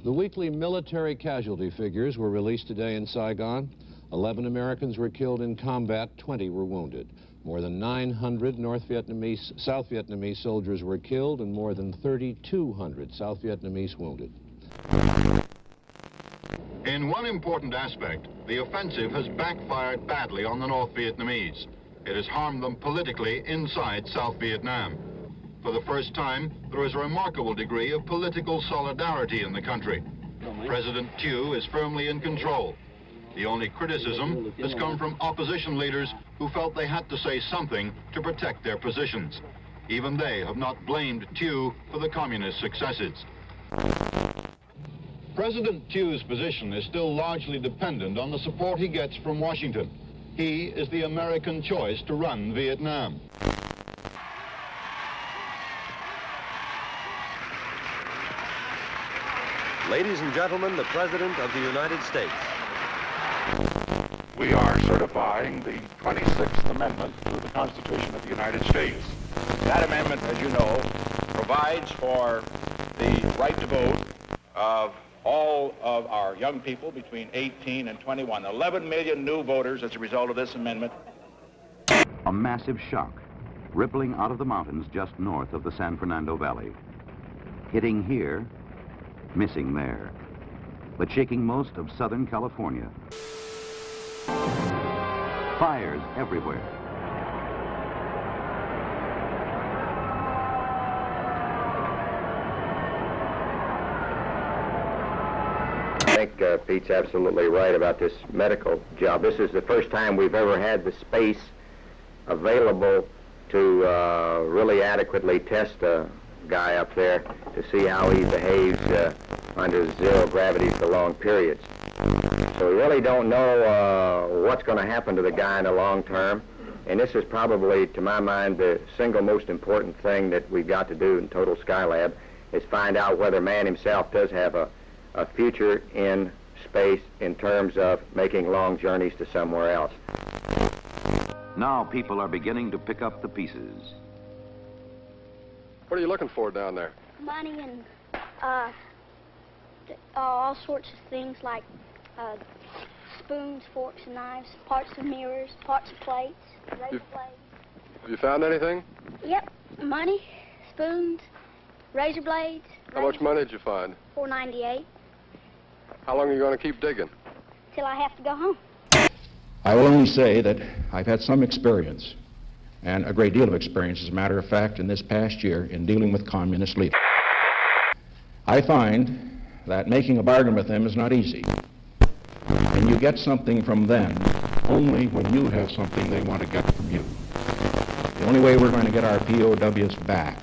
The weekly military casualty figures were released today in Saigon. 11 Americans were killed in combat, 20 were wounded. More than 900 South Vietnamese soldiers were killed and more than 3,200 South Vietnamese wounded. In one important aspect, the offensive has backfired badly on the North Vietnamese. It has harmed them politically inside South Vietnam. For the first time, there is a remarkable degree of political solidarity in the country. President Thieu is firmly in control. The only criticism has come from opposition leaders who felt they had to say something to protect their positions. Even they have not blamed Thieu for the communist successes. President Thieu's position is still largely dependent on the support he gets from Washington. He is the American choice to run Vietnam. Ladies and gentlemen, the President of the United States. We are certifying the 26th Amendment to the Constitution of the United States. That amendment, as you know, provides for the right to vote of all of our young people between 18 and 21. 11 million new voters as a result of this amendment. A massive shock rippling out of the mountains just north of the San Fernando Valley. Hitting here, missing there, but shaking most of Southern California. Fires everywhere. I think Pete's absolutely right about this medical job. This is the first time we've ever had the space available to really adequately test a guy up there to see how he behaves under zero gravity for long periods. So we really don't know what's going to happen to the guy in the long term, and this is probably, to my mind, the single most important thing that we've got to do in Total Skylab is find out whether man himself does have a future in space in terms of making long journeys to somewhere else. Now people are beginning to pick up the pieces. What are you looking for down there? Money and all sorts of things like spoons, forks, and knives, parts of mirrors, parts of plates, razor blades. Have you found anything? Yep, money, spoons, razor blades. How much money did you find? $4.98. How long are you going to keep digging? Till I have to go home. I will only say that I've had some experience, and a great deal of experience, as a matter of fact, in this past year in dealing with communist leaders. I find that making a bargain with them is not easy. And you get something from them only when you have something they want to get from you. The only way we're going to get our POWs back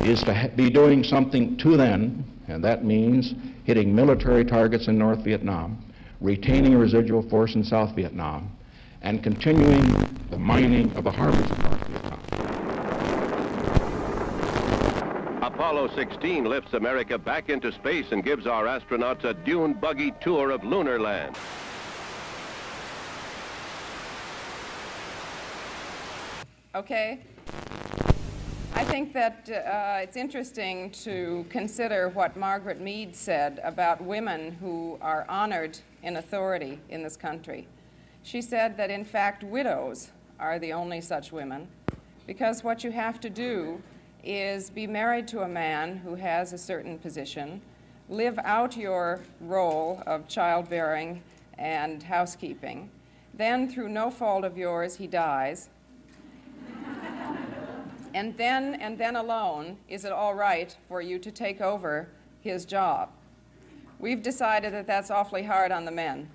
is to be doing something to them, and that means hitting military targets in North Vietnam, retaining a residual force in South Vietnam, and continuing the mining of the harbors of North Vietnam. Apollo 16 lifts America back into space and gives our astronauts a dune buggy tour of lunar land. Okay. I think that it's interesting to consider what Margaret Mead said about women who are honored in authority in this country. She said that, in fact, widows are the only such women, because what you have to do is be married to a man who has a certain position, live out your role of childbearing and housekeeping, then, through no fault of yours, he dies, and then alone is it all right for you to take over his job. We've decided that that's awfully hard on the men.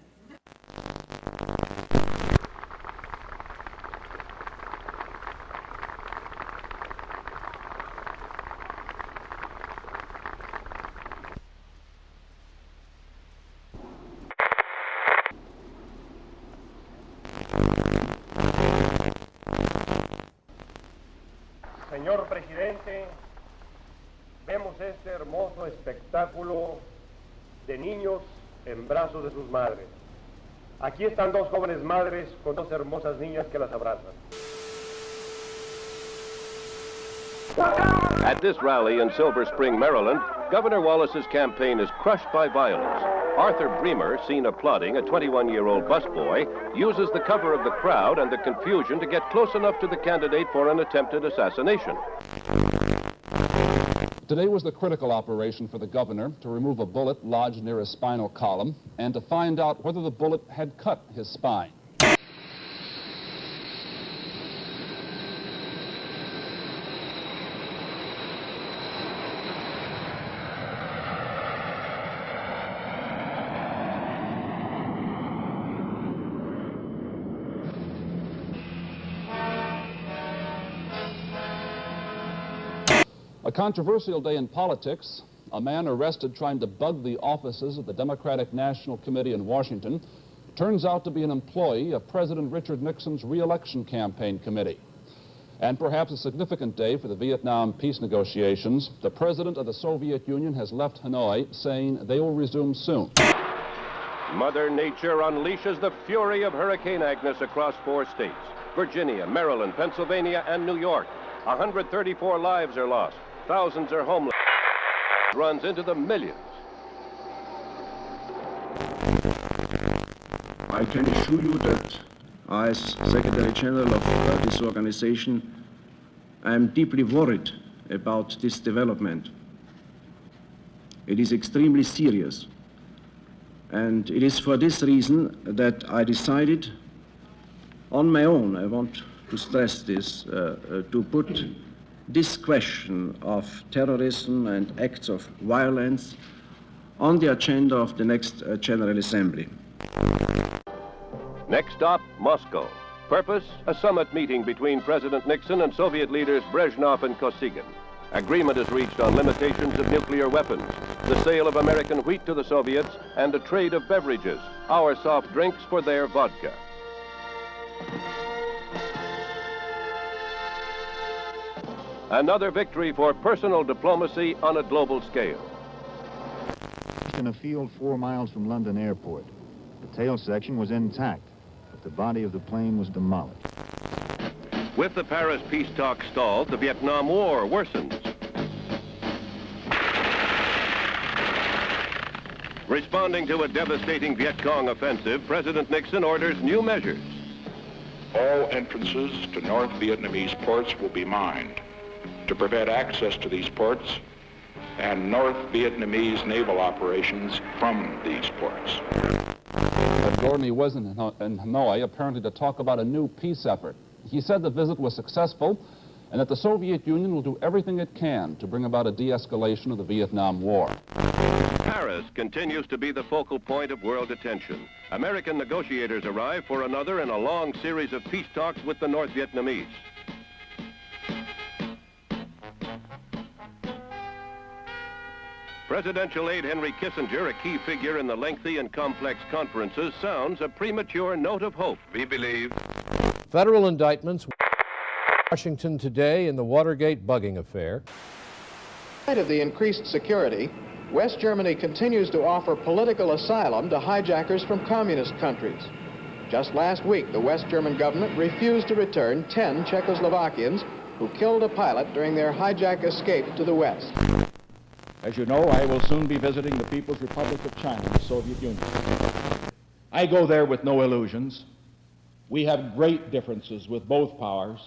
Señor Presidente, vemos este hermoso espectáculo de niños en brazos de sus madres. Aquí están dos jóvenes madres con dos hermosas niñas que las abrazan. At this rally in Silver Spring, Maryland, Governor Wallace's campaign is crushed by violence. Arthur Bremer, seen applauding a 21-year-old busboy, uses the cover of the crowd and the confusion to get close enough to the candidate for an attempted assassination. Today was the critical operation for the governor to remove a bullet lodged near his spinal column and to find out whether the bullet had cut his spine. A controversial day in politics. A man arrested trying to bug the offices of the Democratic National Committee in Washington turns out to be an employee of President Richard Nixon's re-election campaign committee. And perhaps a significant day for the Vietnam peace negotiations. The president of the Soviet Union has left Hanoi, saying they will resume soon. Mother Nature unleashes the fury of Hurricane Agnes across 4 states: Virginia, Maryland, Pennsylvania, and New York. 134 lives are lost. Thousands are homeless. It runs into the millions. I can assure you that as Secretary General of this organization, I am deeply worried about this development. It is extremely serious. And it is for this reason that I decided on my own, I want to stress this, to put this question of terrorism and acts of violence on the agenda of the next General Assembly. Next stop, Moscow. Purpose, a summit meeting between President Nixon and Soviet leaders Brezhnev and Kosygin. Agreement is reached on limitations of nuclear weapons, the sale of American wheat to the Soviets, and a trade of beverages, our soft drinks for their vodka. Another victory for personal diplomacy on a global scale. In a field 4 miles from London Airport. The tail section was intact, but the body of the plane was demolished. With the Paris peace talks stalled, the Vietnam War worsens. Responding to a devastating Viet Cong offensive, President Nixon orders new measures. All entrances to North Vietnamese ports will be mined to prevent access to these ports and North Vietnamese naval operations from these ports. But Gordon was in Hanoi apparently to talk about a new peace effort. He said the visit was successful and that the Soviet Union will do everything it can to bring about a de-escalation of the Vietnam War. Paris continues to be the focal point of world attention. American negotiators arrive for another in a long series of peace talks with the North Vietnamese. Presidential aide Henry Kissinger, a key figure in the lengthy and complex conferences, sounds a premature note of hope. We believe. Federal indictments in Washington today in the Watergate bugging affair. In spite of the increased security, West Germany continues to offer political asylum to hijackers from communist countries. Just last week, the West German government refused to return 10 Czechoslovakians who killed a pilot during their hijack escape to the West. As you know, I will soon be visiting the People's Republic of China, the Soviet Union. I go there with no illusions. We have great differences with both powers.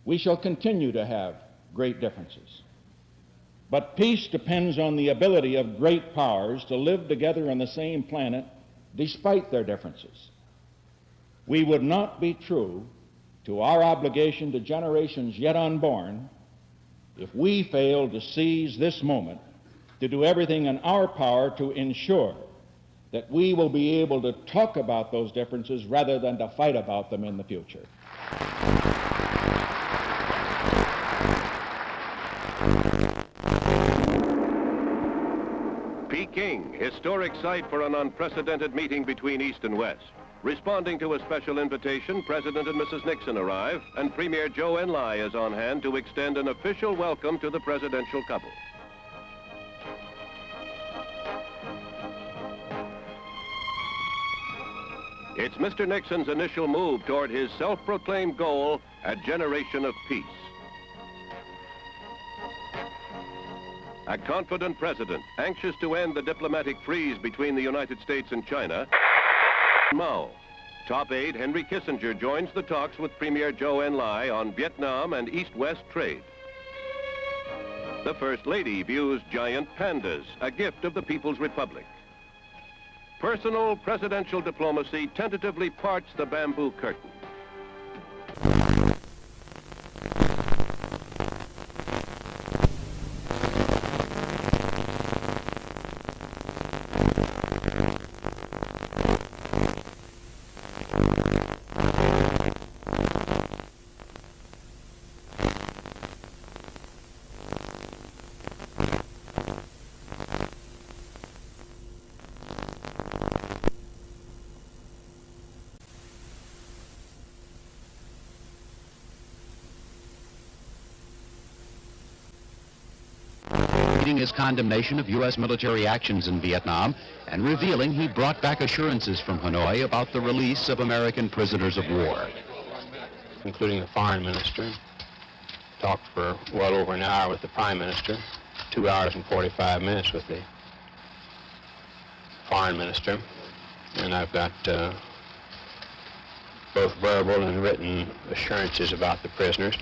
We shall continue to have great differences. But peace depends on the ability of great powers to live together on the same planet despite their differences. We would not be true to our obligation to generations yet unborn if we failed to seize this moment to do everything in our power to ensure that we will be able to talk about those differences rather than to fight about them in the future. Peking, historic site for an unprecedented meeting between East and West. Responding to a special invitation, President and Mrs. Nixon arrive, and Premier Zhou Enlai is on hand to extend an official welcome to the presidential couple. It's Mr. Nixon's initial move toward his self-proclaimed goal, a generation of peace. A confident president, anxious to end the diplomatic freeze between the United States and China. Mao. Top aide Henry Kissinger joins the talks with Premier Zhou Enlai on Vietnam and East-West trade. The First Lady views giant pandas, a gift of the People's Republic. Personal presidential diplomacy tentatively parts the bamboo curtain. His condemnation of U.S. military actions in Vietnam and revealing he brought back assurances from Hanoi about the release of American prisoners of war. Including the foreign minister, talked for well over an hour with the prime minister, 2 hours and 45 minutes with the foreign minister, and I've got both verbal and written assurances about the prisoners.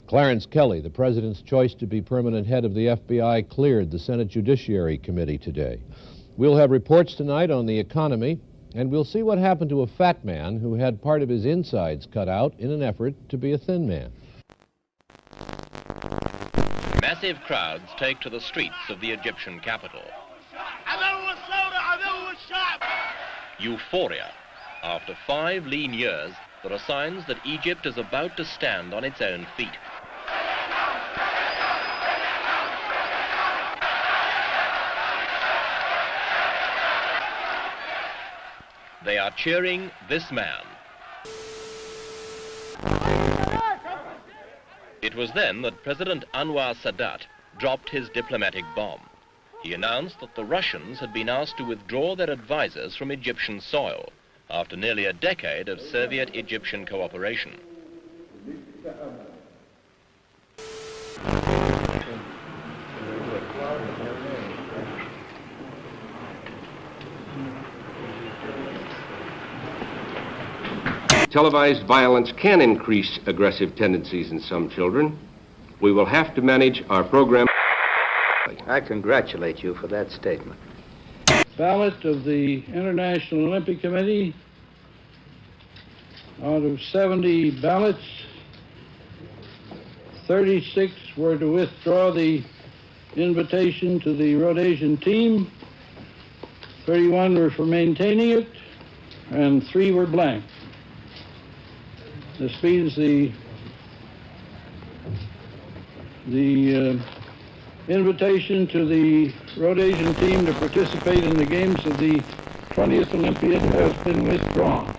Clarence Kelly, the president's choice to be permanent head of the FBI, cleared the Senate Judiciary Committee today. We'll have reports tonight on the economy, and we'll see what happened to a fat man who had part of his insides cut out in an effort to be a thin man. Massive crowds take to the streets of the Egyptian capital. Euphoria. After 5 lean years, there are signs that Egypt is about to stand on its own feet. They are cheering this man. It was then that President Anwar Sadat dropped his diplomatic bomb. He announced that the Russians had been asked to withdraw their advisors from Egyptian soil after nearly a decade of Soviet-Egyptian cooperation. Televised violence can increase aggressive tendencies in some children. We will have to manage our program. I congratulate you for that statement. Ballot of the International Olympic Committee. Out of 70 ballots, 36 were to withdraw the invitation to the Rhodesian team, 31 were for maintaining it, and 3 were blank. This means the invitation to the Rhodesian team to participate in the games of the 20th Olympiad has been withdrawn.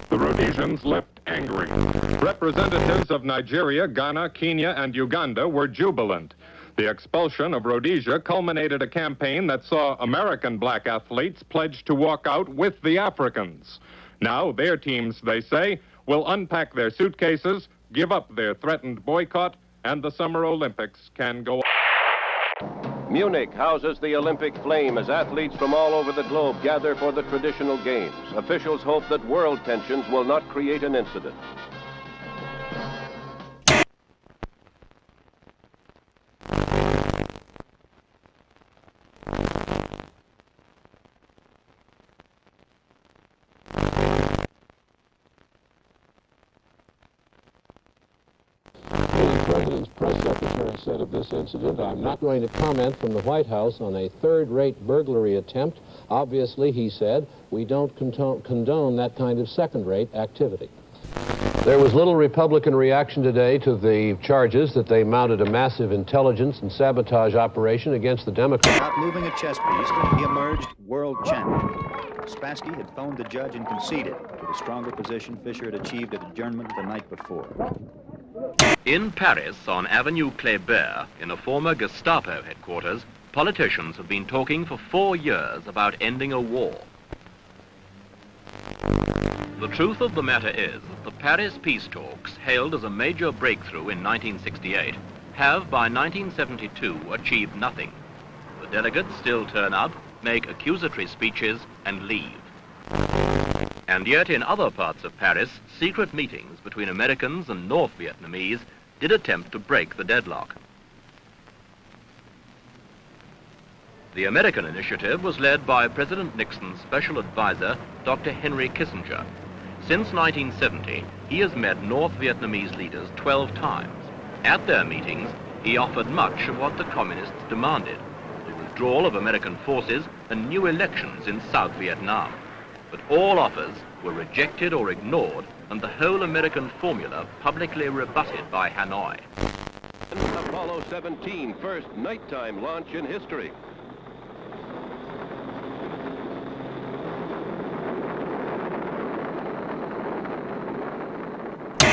The Rhodesians left angry. Representatives of Nigeria, Ghana, Kenya, and Uganda were jubilant. The expulsion of Rhodesia culminated a campaign that saw American black athletes pledge to walk out with the Africans. Now their teams, they say, will unpack their suitcases, give up their threatened boycott, and the Summer Olympics can go on. Munich houses the Olympic flame as athletes from all over the globe gather for the traditional games. Officials hope that world tensions will not create an incident. The President's press secretary said of this incident, "I'm not going to comment from the White House on a third-rate burglary attempt. Obviously," he said, "we don't condone that kind of second-rate activity." There was little Republican reaction today to the charges that they mounted a massive intelligence and sabotage operation against the Democrats. Without moving a chess piece, he emerged world champion. Spassky had phoned the judge and conceded to the stronger position Fischer had achieved at adjournment the night before. In Paris, on Avenue Kléber, in a former Gestapo headquarters, politicians have been talking for 4 years about ending a war. The truth of the matter is that the Paris peace talks, hailed as a major breakthrough in 1968, have by 1972 achieved nothing. The delegates still turn up, make accusatory speeches, and leave. And yet in other parts of Paris, secret meetings between Americans and North Vietnamese did attempt to break the deadlock. The American initiative was led by President Nixon's special advisor, Dr. Henry Kissinger. Since 1970, he has met North Vietnamese leaders 12 times. At their meetings, he offered much of what the communists demanded: the withdrawal of American forces and new elections in South Vietnam. But all offers were rejected or ignored, and the whole American formula publicly rebutted by Hanoi. Apollo 17, first nighttime launch in history.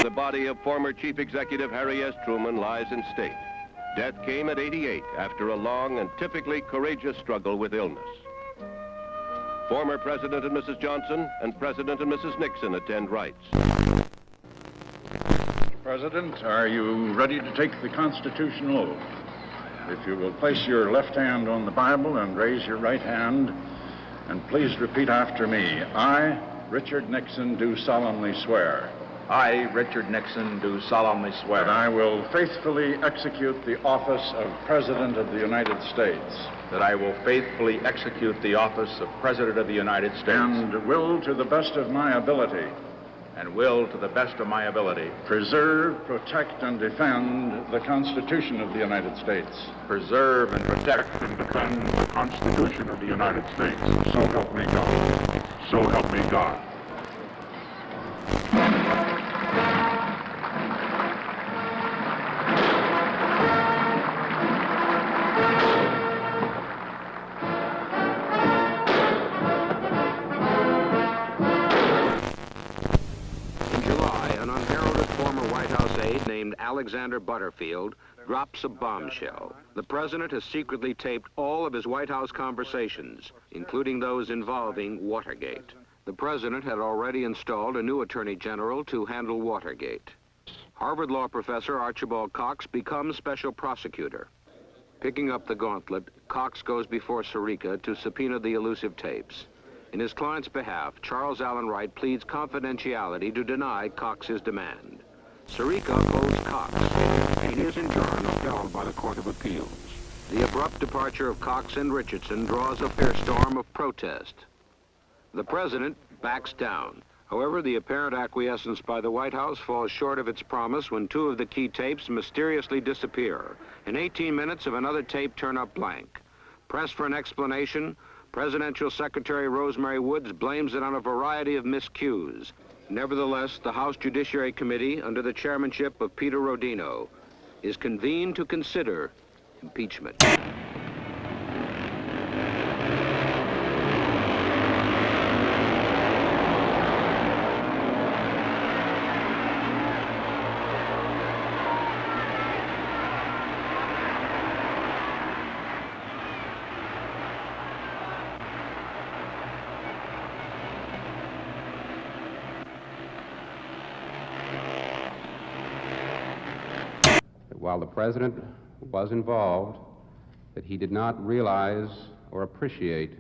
The body of former Chief Executive Harry S. Truman lies in state. Death came at 88 after a long and typically courageous struggle with illness. Former President and Mrs. Johnson and President and Mrs. Nixon attend rites. Mr. President, are you ready to take the constitutional oath? If you will place your left hand on the Bible and raise your right hand, and please repeat after me. I, Richard Nixon, do solemnly swear. I, Richard Nixon, do solemnly swear. That I will faithfully execute the office of President of the United States. That I will faithfully execute the office of President of the United States. And will, to the best of my ability. And will, to the best of my ability. Preserve, protect, and defend the Constitution of the United States. Preserve and protect and defend the Constitution of the United States. So help me God. So help me God. Named Alexander Butterfield drops a bombshell. The president has secretly taped all of his White House conversations, including those involving Watergate. The president had already installed a new attorney general to handle Watergate. Harvard law professor Archibald Cox becomes special prosecutor. Picking up the gauntlet, Cox goes before Sirica to subpoena the elusive tapes. In his client's behalf, Charles Allen Wright pleads confidentiality to deny Cox's demand. Sirica opposed Cox. He is enjoined upheld by the Court of Appeals. The abrupt departure of Cox and Richardson draws a fierce storm of protest. The president backs down. However, the apparent acquiescence by the White House falls short of its promise when two of the key tapes mysteriously disappear. In 18 minutes of another tape turn up blank. Pressed for an explanation, Presidential Secretary Rosemary Woods blames it on a variety of miscues. Nevertheless, the House Judiciary Committee, under the chairmanship of Peter Rodino, is convened to consider impeachment. While the president was involved, that he did not realize or appreciate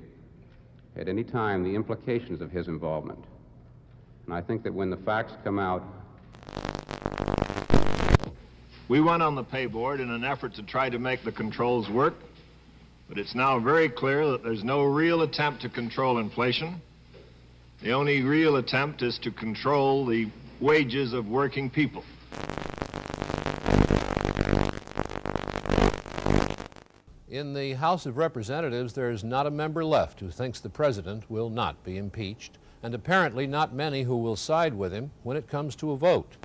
at any time the implications of his involvement. And I think that when the facts come out... We went on the pay board in an effort to try to make the controls work, but it's now very clear that there's no real attempt to control inflation. The only real attempt is to control the wages of working people. In the House of Representatives, there is not a member left who thinks the president will not be impeached, and apparently not many who will side with him when it comes to a vote.